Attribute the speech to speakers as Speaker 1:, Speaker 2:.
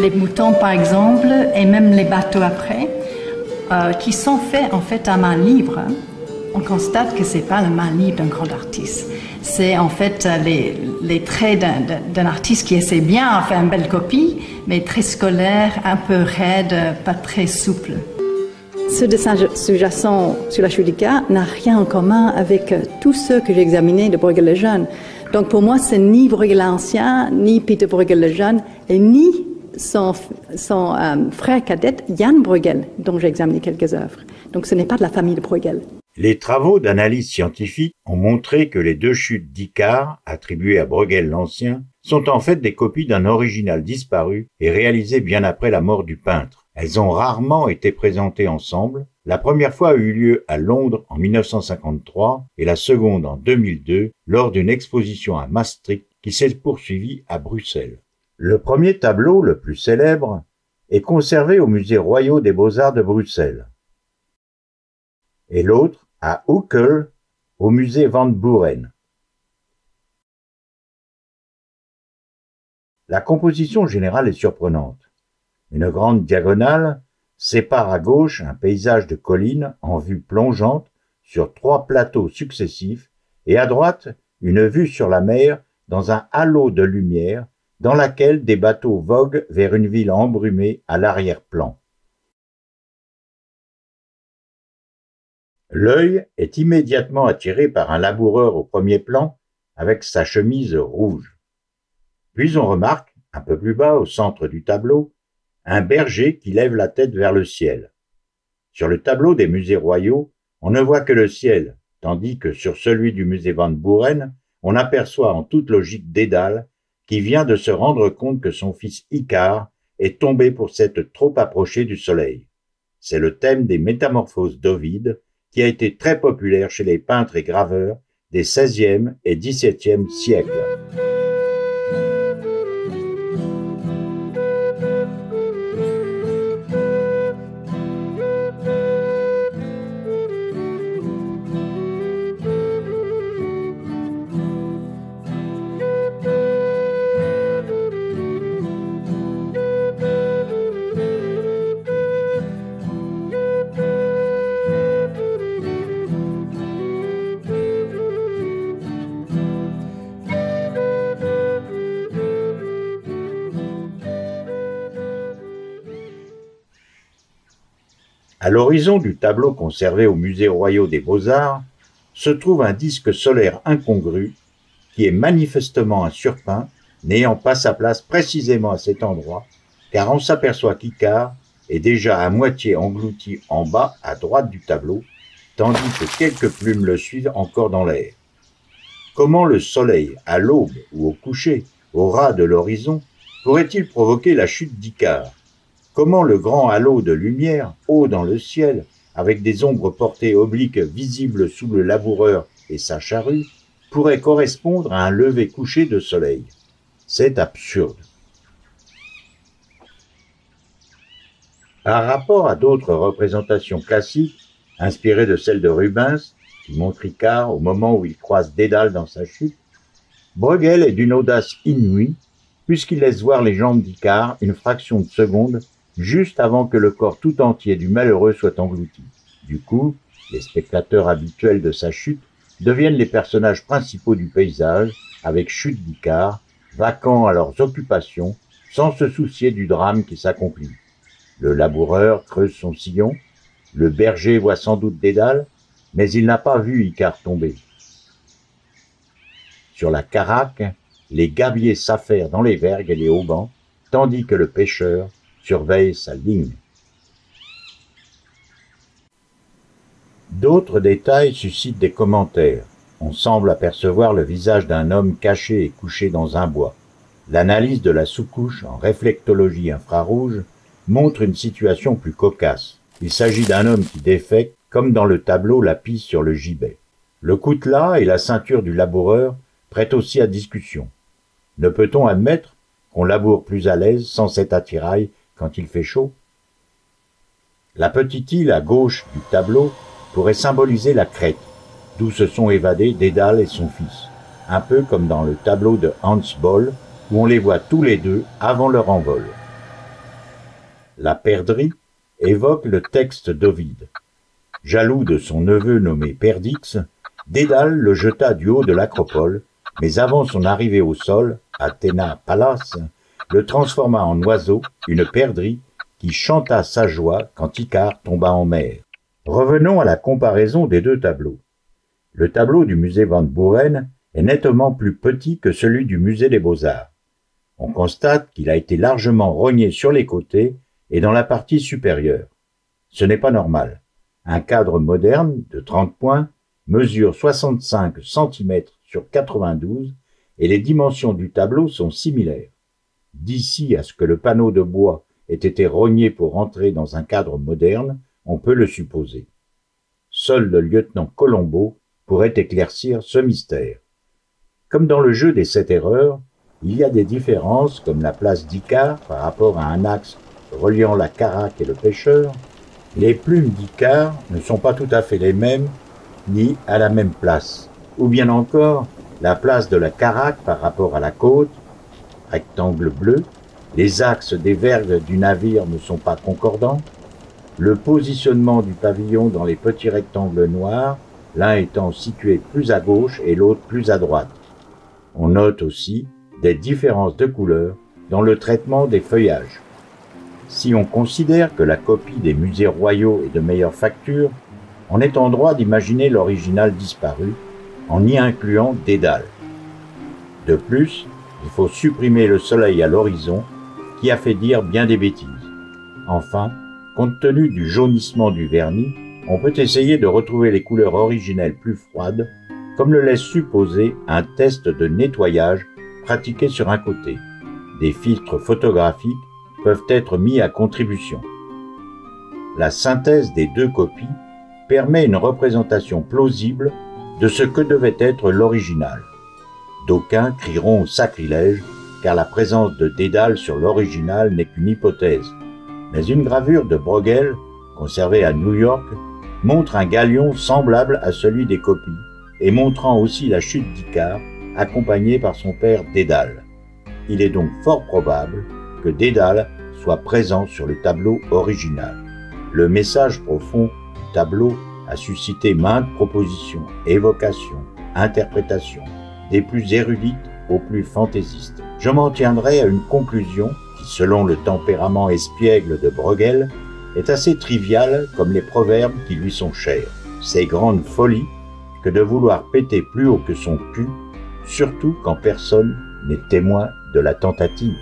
Speaker 1: les moutons par exemple, et même les bateaux après, qui sont faits en fait à main libre, on constate que c'est pas la main libre d'un grand artiste. C'est en fait les traits d'un artiste qui essaie bien de faire une belle copie, mais très scolaire, un peu raide, pas très souple. Ce dessin sous-jacent sur la chute d'Icare n'a rien en commun avec tous ceux que j'ai examinés de Bruegel le Jeune. Donc pour moi, c'est ni Bruegel l'Ancien, ni Peter Bruegel le Jeune, et ni son frère cadet, Jan Bruegel, dont j'ai examiné quelques œuvres. Donc ce n'est pas de la famille de Bruegel.
Speaker 2: Les travaux d'analyse scientifique ont montré que les deux chutes d'Icare, attribuées à Bruegel l'Ancien, sont en fait des copies d'un original disparu et réalisé bien après la mort du peintre. Elles ont rarement été présentées ensemble. La première fois a eu lieu à Londres en 1953 et la seconde en 2002 lors d'une exposition à Maastricht qui s'est poursuivie à Bruxelles. Le premier tableau, le plus célèbre, est conservé au Musée royal des Beaux-Arts de Bruxelles et l'autre à Uccle au musée Van Buren. La composition générale est surprenante. Une grande diagonale sépare à gauche un paysage de collines en vue plongeante sur 3 plateaux successifs et à droite une vue sur la mer dans un halo de lumière dans laquelle des bateaux voguent vers une ville embrumée à l'arrière-plan. L'œil est immédiatement attiré par un laboureur au premier plan avec sa chemise rouge. Puis on remarque, un peu plus bas au centre du tableau, un berger qui lève la tête vers le ciel. Sur le tableau des musées royaux, on ne voit que le ciel, tandis que sur celui du musée Van Buren, on aperçoit en toute logique Dédale, qui vient de se rendre compte que son fils Icare est tombé pour s'être trop approché du soleil. C'est le thème des Métamorphoses d'Ovide, qui a été très populaire chez les peintres et graveurs des XVIe et XVIIe siècles. À l'horizon du tableau conservé au Musée royal des Beaux-Arts se trouve un disque solaire incongru qui est manifestement un surpeint n'ayant pas sa place précisément à cet endroit, car on s'aperçoit qu'Icare est déjà à moitié englouti en bas à droite du tableau, tandis que quelques plumes le suivent encore dans l'air. Comment le soleil, à l'aube ou au coucher, au ras de l'horizon, pourrait-il provoquer la chute d'Icare ? Comment le grand halo de lumière, haut dans le ciel, avec des ombres portées obliques visibles sous le laboureur et sa charrue, pourrait correspondre à un lever-coucher de soleil? C'est absurde. Par rapport à d'autres représentations classiques, inspirées de celles de Rubens, qui montre Icare au moment où il croise Dédale dans sa chute, Bruegel est d'une audace inouïe, puisqu'il laisse voir les jambes d'Icare une fraction de seconde juste avant que le corps tout entier du malheureux soit englouti. Du coup, les spectateurs habituels de sa chute deviennent les personnages principaux du paysage, avec chute d'Icare, vaquant à leurs occupations, sans se soucier du drame qui s'accomplit. Le laboureur creuse son sillon, le berger voit sans doute Dédale, mais il n'a pas vu Icare tomber. Sur la caraque, les gabiers s'affairent dans les vergues et les haubans, tandis que le pêcheur surveille sa ligne. D'autres détails suscitent des commentaires. On semble apercevoir le visage d'un homme caché et couché dans un bois. L'analyse de la sous-couche en réflectologie infrarouge montre une situation plus cocasse. Il s'agit d'un homme qui défèque, comme dans le tableau La pisse sur le gibet. Le coutelas et la ceinture du laboureur prêtent aussi à discussion. Ne peut-on admettre qu'on laboure plus à l'aise sans cet attirail quand il fait chaud? La petite île à gauche du tableau pourrait symboliser la Crète, d'où se sont évadés Dédale et son fils, un peu comme dans le tableau de Hans Boll, où on les voit tous les deux avant leur envol. la perdrix, évoque le texte d'Ovide. Jaloux de son neveu nommé Perdix, Dédale le jeta du haut de l'acropole, mais avant son arrivée au sol, Athéna Pallas le transforma en oiseau, une perdrix, qui chanta sa joie quand Icare tomba en mer. Revenons à la comparaison des deux tableaux. Le tableau du musée Van Buren est nettement plus petit que celui du musée des Beaux-Arts. On constate qu'il a été largement rogné sur les côtés et dans la partie supérieure. Ce n'est pas normal. Un cadre moderne de 30 points mesure 65 cm sur 92 et les dimensions du tableau sont similaires. D'ici à ce que le panneau de bois ait été rogné pour entrer dans un cadre moderne, on peut le supposer. Seul le lieutenant Colombo pourrait éclaircir ce mystère. Comme dans le jeu des 7 erreurs, il y a des différences comme la place d'Icare par rapport à un axe reliant la caraque et le pêcheur. Les plumes d'Icare ne sont pas tout à fait les mêmes ni à la même place. Ou bien encore, la place de la caraque par rapport à la côte, rectangle bleu, les axes des vergues du navire ne sont pas concordants, le positionnement du pavillon dans les petits rectangles noirs, l'un étant situé plus à gauche et l'autre plus à droite. On note aussi des différences de couleurs dans le traitement des feuillages. Si on considère que la copie des musées royaux est de meilleure facture, on est en droit d'imaginer l'original disparu en y incluant Dédale. De plus, il faut supprimer le soleil à l'horizon qui a fait dire bien des bêtises. Enfin, compte tenu du jaunissement du vernis, on peut essayer de retrouver les couleurs originelles plus froides, comme le laisse supposer un test de nettoyage pratiqué sur un côté. Des filtres photographiques peuvent être mis à contribution. La synthèse des deux copies permet une représentation plausible de ce que devait être l'original. D'aucuns crieront au sacrilège, car la présence de Dédale sur l'original n'est qu'une hypothèse. Mais une gravure de Bruegel, conservée à New York, montre un galion semblable à celui des copies, et montrant aussi la chute d'Icare, accompagné par son père Dédale. Il est donc fort probable que Dédale soit présent sur le tableau original. Le message profond du tableau a suscité maintes propositions, évocations, interprétations, des plus érudites aux plus fantaisistes. Je m'en tiendrai à une conclusion qui, selon le tempérament espiègle de Bruegel, est assez triviale comme les proverbes qui lui sont chers. C'est grande folie que de vouloir péter plus haut que son cul, surtout quand personne n'est témoin de la tentative.